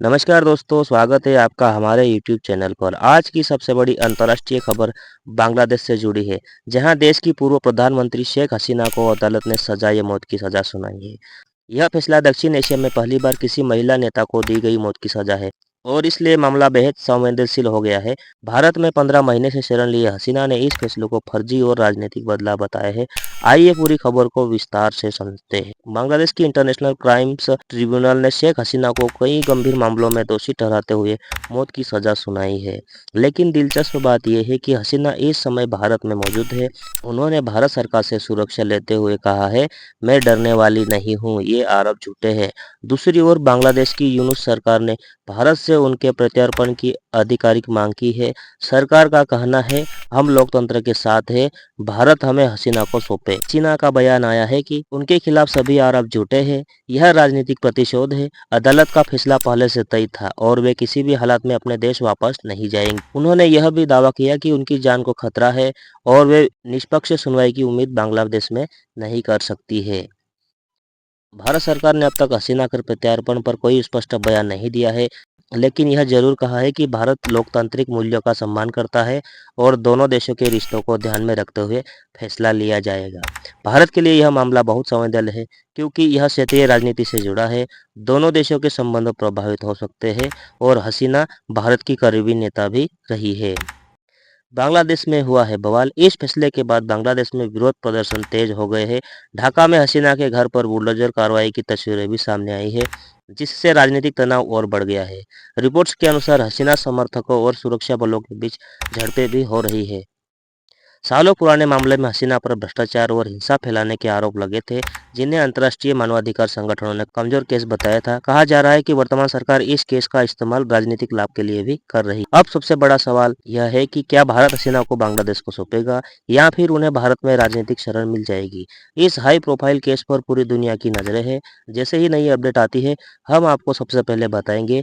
नमस्कार दोस्तों, स्वागत है आपका हमारे यूट्यूब चैनल पर। आज की सबसे बड़ी अंतर्राष्ट्रीय खबर बांग्लादेश से जुड़ी है, जहां देश की पूर्व प्रधानमंत्री शेख हसीना को अदालत ने सजा मौत की सजा सुनाई है। यह फैसला दक्षिण एशिया में पहली बार किसी महिला नेता को दी गई मौत की सजा है और इसलिए मामला बेहद संवेदनशील हो गया है। भारत में 15 महीने से शरण लिए हसीना ने इस फैसले को फर्जी और राजनीतिक बदलाव बताया है। आइए पूरी खबर को विस्तार से समझते हैं। बांग्लादेश की इंटरनेशनल क्राइम्स ट्रिब्यूनल ने शेख हसीना को कई गंभीर मामलों में दोषी ठहराते हुए मौत की सजा सुनाई है। लेकिन दिलचस्प बात यह है कि हसीना इस समय भारत में मौजूद है। उन्होंने भारत सरकार से सुरक्षा लेते हुए कहा है, मैं डरने वाली नहीं हूँ, ये आरोप झूठे हैं। दूसरी ओर बांग्लादेश की यूनुस सरकार ने भारत से उनके प्रत्यार्पण की आधिकारिक मांग की है। सरकार का कहना है, हम लोकतंत्र के साथ हैं, भारत हमें हसीना को सौंपे। हसीना का बयान आया है कि उनके खिलाफ सभी आरोप झूठे हैं, यह राजनीतिक प्रतिशोध है। अदालत का फैसला पहले से तय था और वे किसी भी हालत में अपने देश वापस नहीं जाएंगे। उन्होंने यह भी दावा किया कि उनकी जान को खतरा है और वे निष्पक्ष सुनवाई की उम्मीद बांग्लादेश में नहीं कर सकती है। भारत सरकार ने अब तक हसीना के प्रत्यार्पण पर कोई स्पष्ट बयान नहीं दिया है, लेकिन यह जरूर कहा है कि भारत लोकतांत्रिक मूल्यों का सम्मान करता है और दोनों देशों के रिश्तों को ध्यान में रखते हुए फैसला लिया जाएगा। भारत के लिए यह मामला बहुत संवेदनशील है, क्योंकि यह क्षेत्रीय राजनीति से जुड़ा है। दोनों देशों के संबंध प्रभावित हो सकते हैं और हसीना भारत की करीबी नेता भी रही है। बांग्लादेश में हुआ है बवाल। इस फैसले के बाद बांग्लादेश में विरोध प्रदर्शन तेज हो गए हैं। ढाका में हसीना के घर पर बुलडोजर कार्रवाई की तस्वीरें भी सामने आई है, जिससे राजनीतिक तनाव और बढ़ गया है। रिपोर्ट्स के अनुसार हसीना समर्थकों और सुरक्षा बलों के बीच झड़पें भी हो रही है। सालों पुराने मामले में हसीना पर भ्रष्टाचार और हिंसा फैलाने के आरोप लगे थे, जिन्हें अंतर्राष्ट्रीय मानवाधिकार संगठनों ने कमजोर केस बताया था। कहा जा रहा है कि वर्तमान सरकार इस केस का इस्तेमाल राजनीतिक लाभ के लिए भी कर रही है। अब सबसे बड़ा सवाल यह है कि क्या भारत हसीना को बांग्लादेश को सौंपेगा या फिर उन्हें भारत में राजनीतिक शरण मिल जाएगी। इस हाई प्रोफाइल केस पर पूरी दुनिया की नजरें हैं। जैसे ही नई अपडेट आती है, हम आपको सबसे पहले बताएंगे।